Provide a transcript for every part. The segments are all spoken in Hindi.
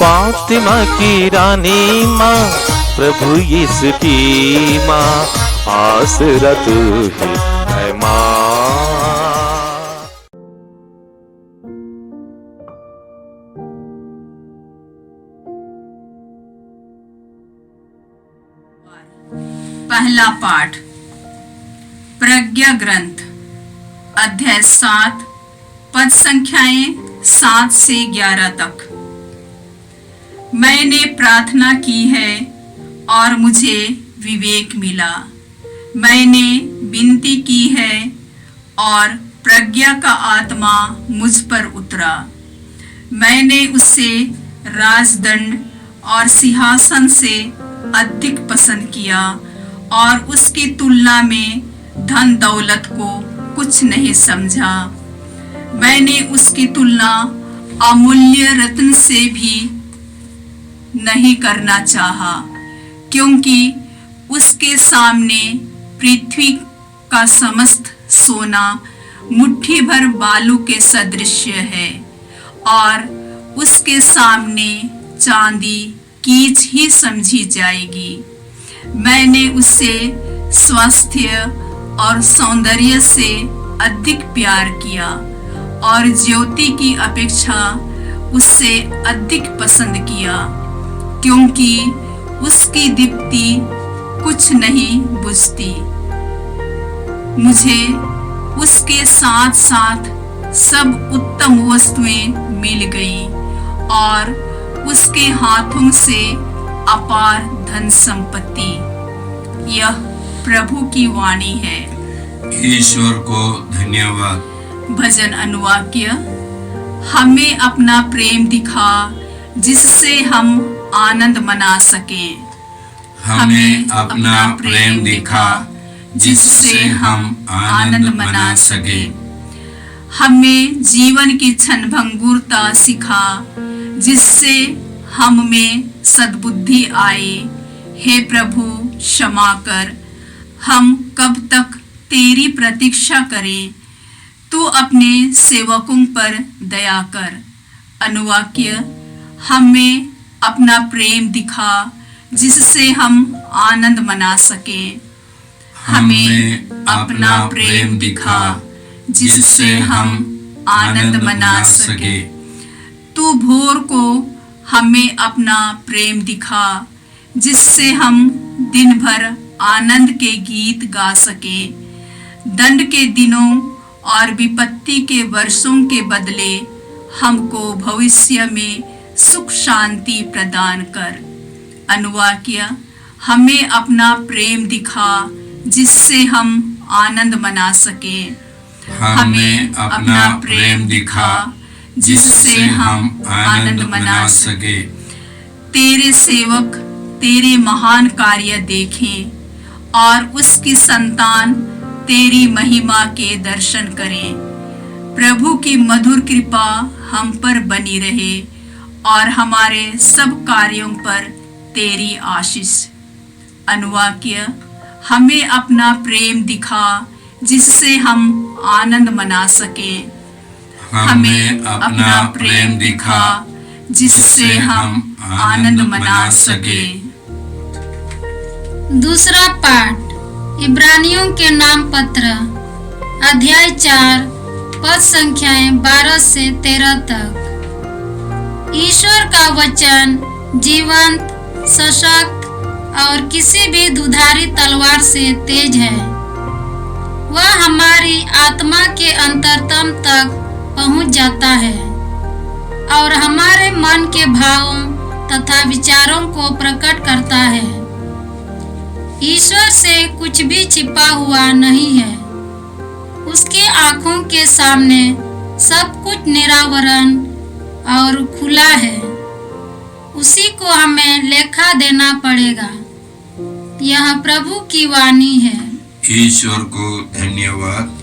फातिमा की रानी माँ, प्रभु यीशु की माँ, आसरा तू ही है माँ। पहला पाठ प्रज्ञा ग्रंथ अध्याय 7 पद संख्याएं 7 से 11 तक। मैंने प्रार्थना की है और मुझे विवेक मिला। मैंने विनती की है और प्रज्ञा का आत्मा मुझ पर उतरा। मैंने उससे राजदंड और सिंहासन से अधिक पसंद किया और उसकी तुलना में धन दौलत को कुछ नहीं समझा। मैंने उसकी तुलना अमूल्य रत्न से भी नहीं करना चाहा, क्योंकि उसके सामने पृथ्वी का समस्त सोना मुट्ठी भर बालू के सदृश है और उसके सामने चांदी कीच ही समझी जाएगी। मैंने उसे स्वास्थ्य और सौंदर्य से अधिक प्यार किया और ज्योति की अपेक्षा उससे अधिक पसंद किया, क्योंकि उसकी दीप्ति कुछ नहीं बुझती। मुझे उसके साथ साथ सब उत्तम वस्तुएं मिल गई और उसके हाथों से अपार धन संपत्ति। यह प्रभु की वाणी है। ईश्वर को धन्यवाद। भजन अनुवाक्य। हमें अपना प्रेम दिखा जिससे हम आनंद मना सके। हमें अपना प्रेम दिखा जिससे हम आनंद मना सके। हमें जीवन की क्षणभंगुरता सिखा जिससे हम में सद्बुद्धि आए। हे प्रभु क्षमा कर। हम कब तक तेरी प्रतीक्षा करें? तू अपने सेवकों पर दया कर। अनुवाक्य। हमें अपना प्रेम दिखा जिससे हम आनंद मना सके। हमें अपना प्रेम दिखा जिससे हम आनंद मना सके। तू भोर को हमें अपना प्रेम दिखा जिससे हम दिन भर आनंद के गीत गा सके। दंड के दिनों और विपत्ति के वर्षों के बदले हमको भविष्य में सुख शांति प्रदान कर। अनुवाक्य। हमें अपना प्रेम दिखा जिससे हम आनंद मना सके। हमें अपना प्रेम दिखा जिससे हम आनंद मना सके। तेरे सेवक तेरे महान कार्य देखें और उसकी संतान तेरी महिमा के दर्शन करें। प्रभु की मधुर कृपा हम पर बनी रहे और हमारे सब कार्यों पर तेरी आशीष। अनुवाक्य। हमें अपना प्रेम दिखा जिससे हम आनंद मना सके। हमें अपना प्रेम दिखा जिससे हम आनंद मना सके। दूसरा पाठ इब्रानियों के नाम पत्र अध्याय 4 पद संख्याएं 12 से 13 तक। ईश्वर का वचन जीवंत, सशक्त और किसी भी दुधारी तलवार से तेज है। वह हमारी आत्मा के अंतरतम तक पहुंच जाता है और हमारे मन के भावों तथा विचारों को प्रकट करता है। ईश्वर से कुछ भी छिपा हुआ नहीं है। उसकी आंखों के सामने सब कुछ निरावरण और खुला है। उसी को हमें लेखा देना पड़ेगा। यह प्रभु की वाणी है। ईश्वर को धन्यवाद।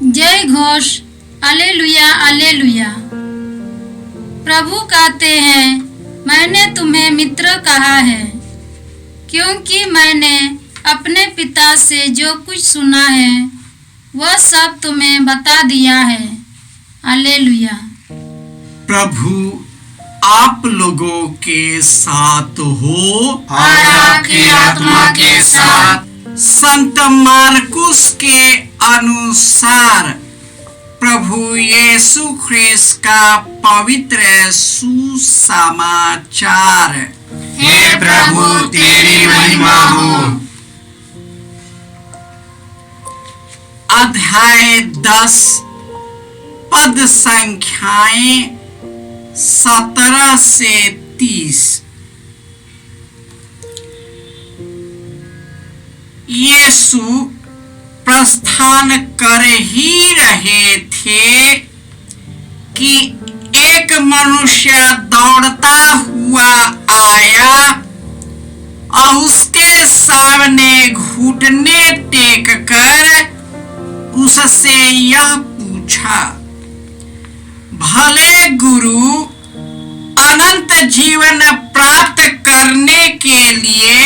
जय घोष। Alleluia alleluia. प्रभु कहते हैं, मैंने तुम्हें मित्र कहा है, क्योंकि मैंने अपने पिता से जो कुछ सुना है वह सब तुम्हें बता दिया है। हालेलुया। प्रभु आप लोगों के साथ हो और आपकी आत्मा के साथ। संत मार्कुस के अनुसार प्रभु यीशु ख्रिस्त का पवित्र सुसमाचार। हे प्रभु तेरी महिमा हो। अध्याय 10 पद संख्याएं 17 से 30। यीशु प्रस्थान कर ही रहे थे कि एक मनुष्य दौड़ता हुआ आया और उसके सामने घुटने टेक कर उससे यह पूछा, भले गुरु, अनंत जीवन प्राप्त करने के लिए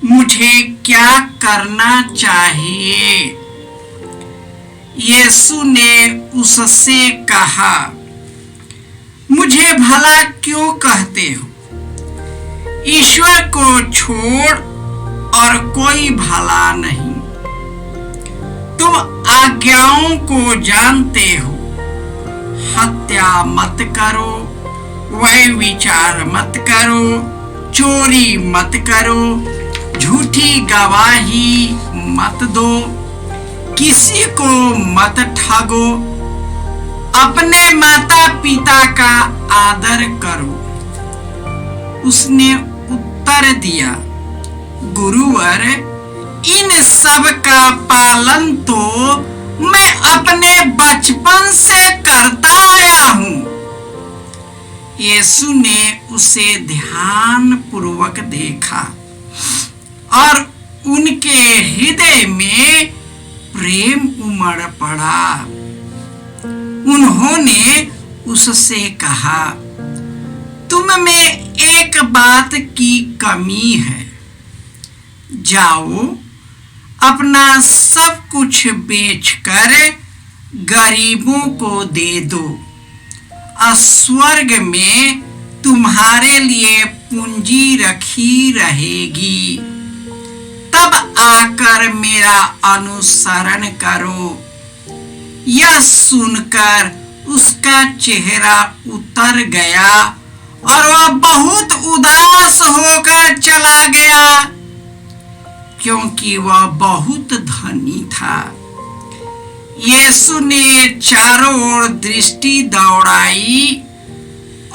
मुझे क्या करना चाहिए? यीशु ने उससे कहा, मुझे भला क्यों कहते हो? ईश्वर को छोड़ और कोई भला नहीं। तुम आज्ञाओं को जानते हो, हत्या मत करो, व्यभिचार मत करो, चोरी मत करो, झूठी गवाही मत दो, किसी को मत ठगो, अपने माता पिता का आदर करो। उसने उत्तर दिया, गुरुवर, इन सब का पालन तो मैं अपने बचपन से करता आया हूं। यीशु ने उसे ध्यान पूर्वक देखा और उनके हृदय में प्रेम उमड़ पड़ा। उन्होंने उससे कहा, तुम में एक बात की कमी है। जाओ, अपना सब कुछ बेचकर गरीबों को दे दो, और स्वर्ग में तुम्हारे लिए पूंजी रखी रहेगी। तब आकर मेरा अनुसरण करो। यह सुनकर उसका चेहरा उतर गया और वह बहुत उदास होकर चला गया, क्योंकि वह बहुत धनी था। यीशु ने चारों ओर दृष्टि दौड़ाई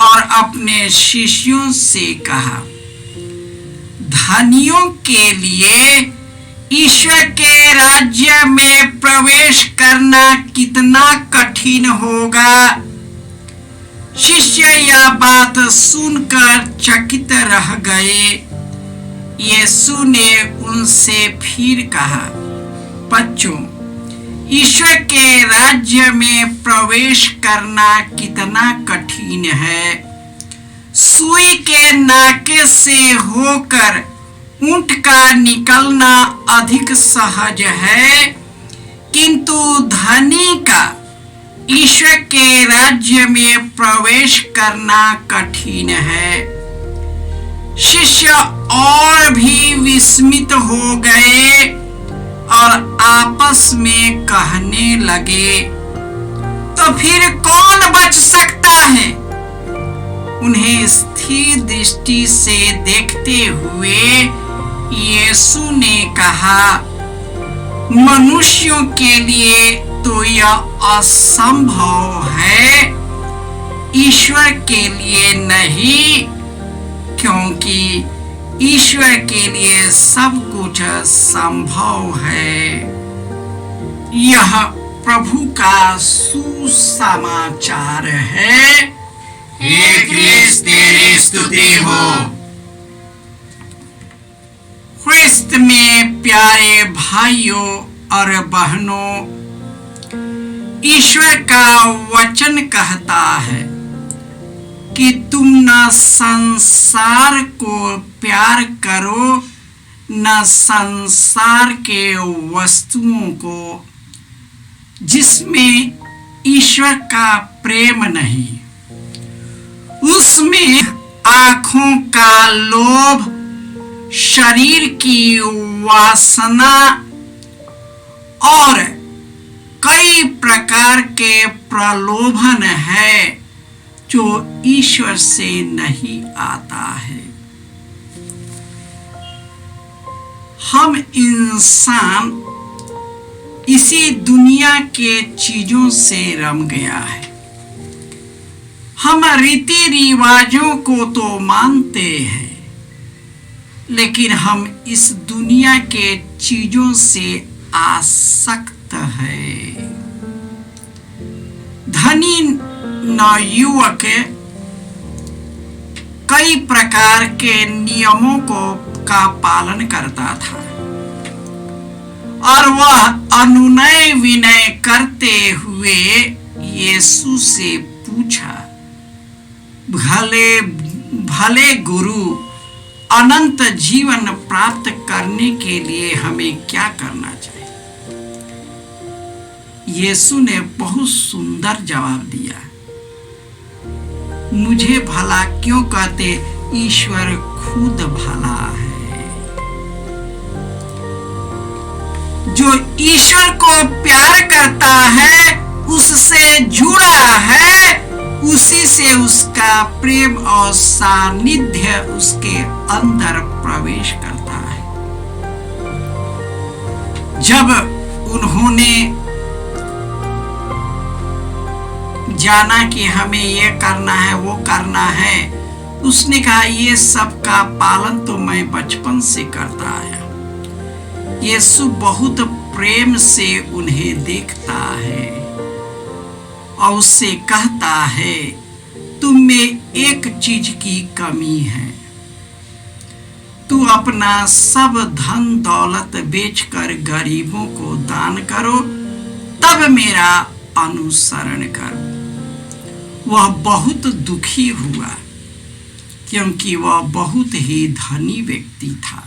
और अपने शिष्यों से कहा, धनियों के लिए ईश्वर के राज्य में प्रवेश करना कितना कठिन होगा। शिष्य यह बात सुनकर चकित रह गए। यीशु ने उनसे फिर कहा, बच्चों, ईश्वर के राज्य में प्रवेश करना कितना कठिन है। सुई के नाके से होकर ऊंट का निकलना अधिक सहज है, किंतु धनी का ईश्वर के राज्य में प्रवेश करना कठिन है। शिष्य और भी विस्मित हो गए और आपस में कहने लगे, तो फिर कौन बच सकता है? उन्हें स्थिर दृष्टि से देखते हुए यीशु ने कहा, मनुष्यों के लिए तो यह असंभव है, ईश्वर के लिए नहीं, क्योंकि ईश्वर के लिए सब कुछ संभव है। यह प्रभु का सुसमाचार है। हे क्रिस्त तेरी स्तुति हो। ख्रिस्त में प्यारे भाइयों और बहनों, ईश्वर का वचन कहता है कि तुम न संसार को प्यार करो, न संसार के वस्तुओं को, जिसमें ईश्वर का प्रेम नहीं। उसमें आंखों का लोभ, शरीर की वासना और कई प्रकार के प्रलोभन है जो ईश्वर से नहीं आता है। हम इंसान इसी दुनिया के चीजों से रम गया है। हम रीति रिवाजों को तो मानते हैं, लेकिन हम इस दुनिया के चीजों से आसक्त है। धनी नवयुवक कई प्रकार के नियमों का पालन करता था और वह अनुनय विनय करते हुए यीशु से पूछा, भले भले गुरु, अनंत जीवन प्राप्त करने के लिए हमें क्या करना चाहिए? यीशु ने बहुत सुंदर जवाब दिया, मुझे भला क्यों कहते, ईश्वर खुद भला है। जो ईश्वर को प्यार करता है, उससे जुड़ा है, उसी से उसका प्रेम और सानिध्य उसके अंदर प्रवेश करता है। जब उन्होंने जाना कि हमें ये करना है वो करना है, उसने कहा ये सब का पालन तो मैं बचपन से करता आया। यीशु बहुत प्रेम से उन्हें देखता है और उससे कहता है, तुम में एक चीज की कमी है, तू अपना सब धन दौलत बेचकर गरीबों को दान करो, तब मेरा अनुसरण करो। वह बहुत दुखी हुआ क्योंकि वह बहुत ही धनी व्यक्ति था।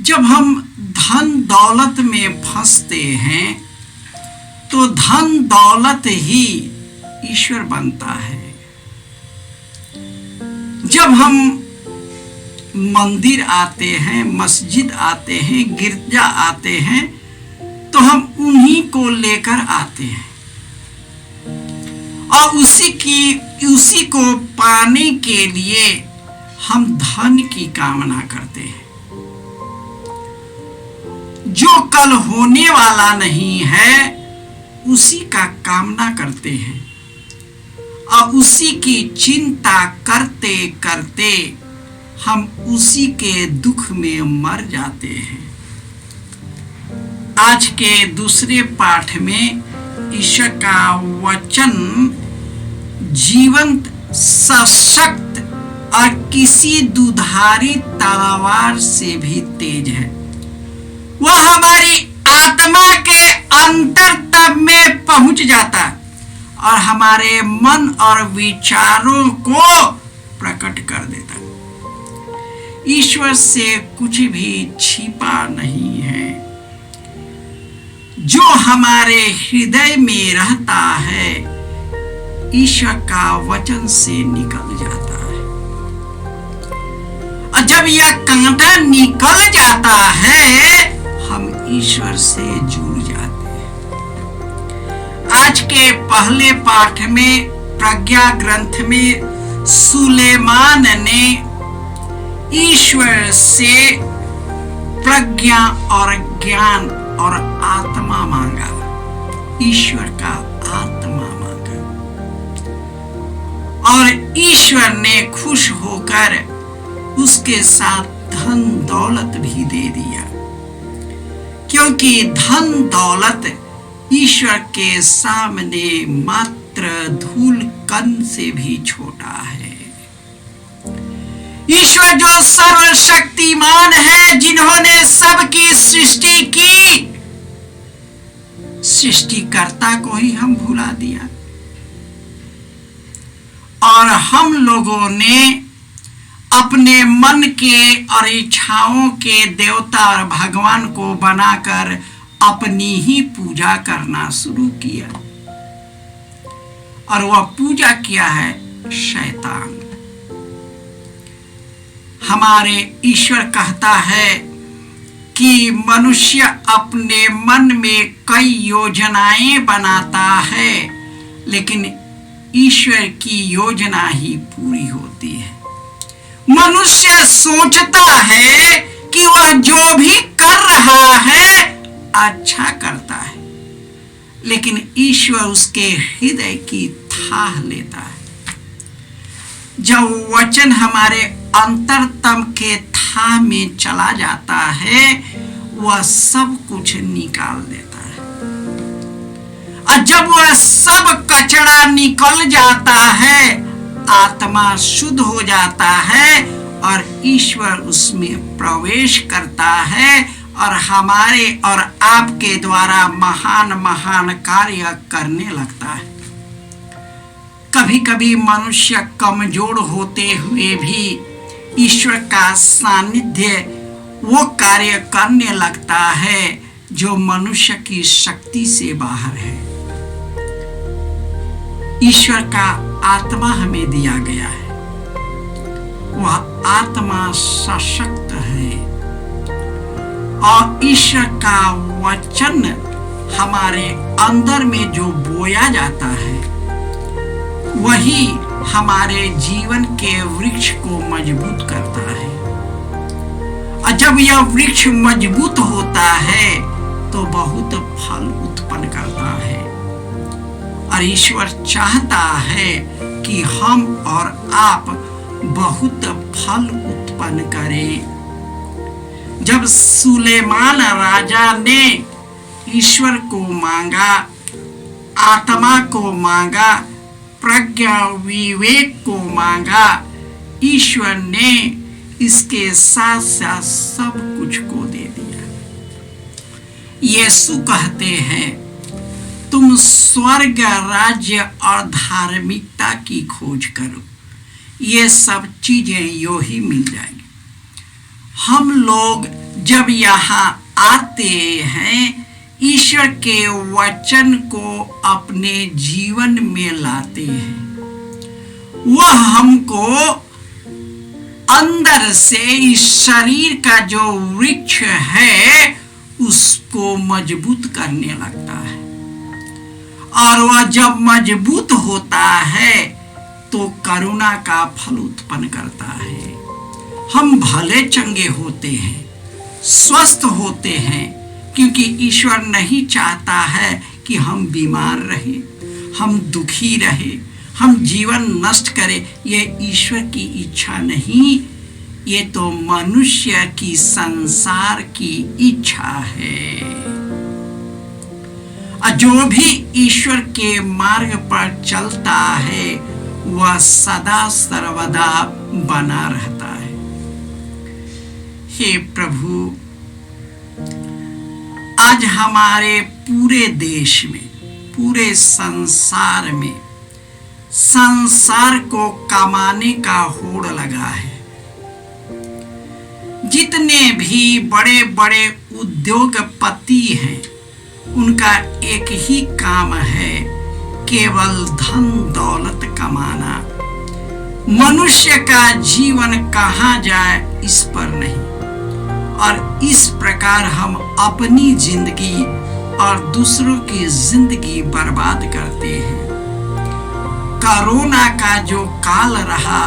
जब हम धन दौलत में फंसते हैं तो धन दौलत ही ईश्वर बनता है। जब हम मंदिर आते हैं, मस्जिद आते हैं, गिरजा आते हैं, तो हम उन्हीं को लेकर आते हैं और उसी को पाने के लिए हम धन की कामना करते हैं। जो कल होने वाला नहीं है उसी का कामना करते हैं और उसी की चिंता करते करते हम उसी के दुख में मर जाते हैं। आज के दूसरे पाठ में ईश्वर का वचन जीवंत, सशक्त और किसी दुधारी तलवार से भी तेज है। वह हमारी आत्मा के अंतरतम में पहुंच जाता और हमारे मन और विचारों को प्रकट कर देता। ईश्वर से कुछ भी छिपा नहीं है। जो हमारे हृदय में रहता है ईश्वर का वचन से निकल जाता है और जब यह कांटा निकल जाता है हम ईश्वर से जुड़ जाते हैं। आज के पहले पाठ में प्रज्ञा ग्रंथ में सुलेमान ने ईश्वर से प्रज्ञा और ज्ञान और आत्मा मांगा, ईश्वर का आत्मा मांगा और ईश्वर ने खुश होकर उसके साथ धन दौलत भी दे दिया, क्योंकि धन दौलत ईश्वर के सामने मात्र धूल कण से भी छोटा है। ईश्वर जो सर्वशक्तिमान है, जिन्होंने सबकी सृष्टि की, सृष्टिकर्ता को ही हम भुला दिया और हम लोगों ने अपने मन के और इच्छाओं के देवता और भगवान को बनाकर अपनी ही पूजा करना शुरू किया और वह पूजा किया है शैतान। हमारे ईश्वर कहता है कि मनुष्य अपने मन में कई योजनाएं बनाता है, लेकिन ईश्वर की योजना ही पूरी होती है। मनुष्य सोचता है कि वह जो भी कर रहा है अच्छा करता है, लेकिन ईश्वर उसके हृदय की थाह लेता है। जब वचन हमारे अंतरतम के थाह में चला जाता है, वह सब कुछ निकाल देता है। और जब वह सब कचरा निकल जाता है, आत्मा शुद्ध हो जाता है और ईश्वर उसमें प्रवेश करता है और हमारे और आपके द्वारा महान महान कार्य करने लगता है। कभी कभी मनुष्य कमजोर होते हुए भी ईश्वर का सानिध्य वो कार्य करने लगता है जो मनुष्य की शक्ति से बाहर है। ईश्वर का आत्मा हमें दिया गया है। वह आत्मा सशक्त है और ईश्वर का वचन हमारे अंदर में जो बोया जाता है, वही हमारे जीवन के वृक्ष को मजबूत करता है। और जब यह वृक्ष मजबूत होता है तो बहुत फल उत्पन्न करता है। और ईश्वर चाहता है कि हम और आप बहुत फल उत्पन्न करें। जब सुलेमान राजा ने ईश्वर को मांगा, आत्मा को मांगा, प्रज्ञा विवेक को मांगा, ईश्वर ने इसके साथ साथ सब कुछ को दे दिया। यीशु कहते हैं, तुम स्वर्ग राज्य और धार्मिकता की खोज करो, ये सब चीजें यो ही मिल जाएंगी। हम लोग जब यहाँ आते हैं, ईश्वर के वचन को अपने जीवन में लाते हैं। वह हमको अंदर से इस शरीर का जो वृक्ष है उसको मजबूत करने लगता है। और वह जब मजबूत होता है तो करुणा का फल उत्पन्न करता है। हम भले चंगे होते हैं, स्वस्थ होते हैं, क्योंकि ईश्वर नहीं चाहता है कि हम बीमार रहे, हम दुखी रहे, हम जीवन नष्ट करें। ये ईश्वर की इच्छा नहीं, ये तो मनुष्य की संसार की इच्छा है। और जो भी ईश्वर के मार्ग पर चलता है वह सदा सर्वदा बना रहता है। हे प्रभु, आज हमारे पूरे देश में, पूरे संसार में, संसार को कमाने का होड़ लगा है। जितने भी बड़े बड़े उद्योगपति हैं, उनका एक ही काम है, केवल धन दौलत कमाना। मनुष्य का जीवन कहाँ जाए इस पर नहीं। और इस प्रकार हम अपनी जिंदगी और दूसरों की जिंदगी बर्बाद करते हैं। कोरोना का जो काल रहा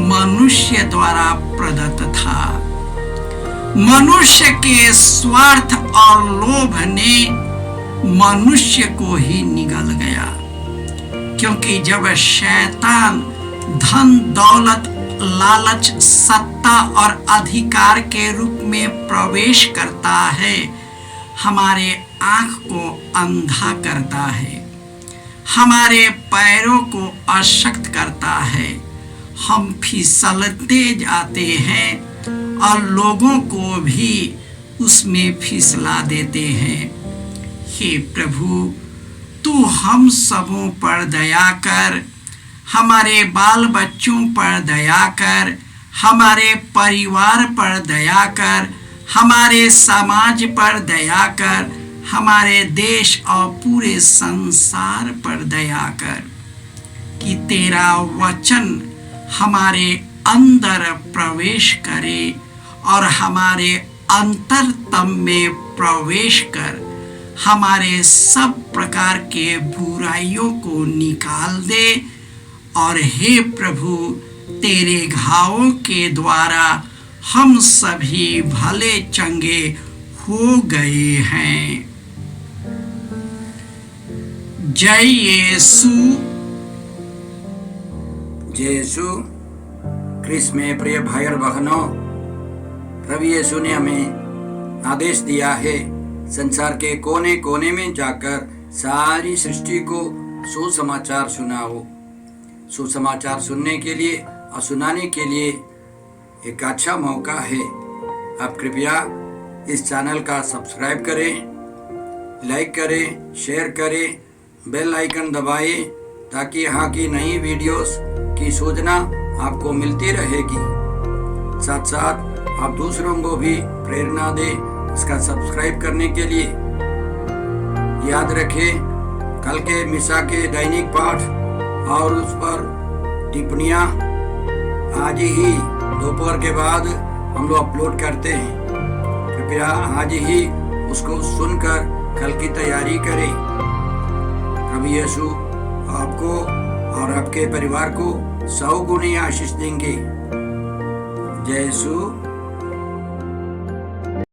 मनुष्य द्वारा प्रदत्त था। मनुष्य के स्वार्थ और लोभ ने मनुष्य को ही निगल गया, क्योंकि जब शैतान धन दौलत लालच सत्ता और अधिकार के रूप में प्रवेश करता है, हमारे आंख को अंधा करता है, हमारे पैरों को अशक्त करता है, हम फिसलते जाते हैं और लोगों को भी उसमें फिसला देते हैं। हे प्रभु, तू हम सबों पर दया कर, हमारे बाल बच्चों पर दया कर, हमारे परिवार पर दया कर, हमारे समाज पर दया कर, हमारे देश और पूरे संसार पर दया कर। कि तेरा वचन हमारे अंदर प्रवेश करे और हमारे अंतरतम में प्रवेश कर हमारे सब प्रकार के बुराइयों को निकाल दे। और हे प्रभु, तेरे घावों के द्वारा हम सभी भले चंगे हो गए हैं। जय यीशु। जय यीशु क्रिस्त में प्रिय भाई और बहनों, प्रभु यीशु ने हमें आदेश दिया है संसार के कोने कोने में जाकर सारी सृष्टि को सुसमाचार सुनाओ। सुसमाचार सुनने के लिए और सुनाने के लिए एक अच्छा मौका है। आप कृपया इस चैनल का सब्सक्राइब करें, लाइक करें, शेयर करें, बेल आइकन दबाएं ताकि यहाँ की नई वीडियोस की सूचना आपको मिलती रहेगी। साथ साथ आप दूसरों को भी प्रेरणा दें इसका सब्सक्राइब करने के लिए। याद रखें, कल के मिसा के दैनिक पाठ और उस पर टिप्पणियाँ आज ही दोपहर के बाद हम लोग अपलोड करते हैं। कृपया आज ही उसको सुनकर कल की तैयारी करें। प्रभु यीशु आपको और आपके परिवार को 100 गुनी आशीष देंगे। जय यीशु।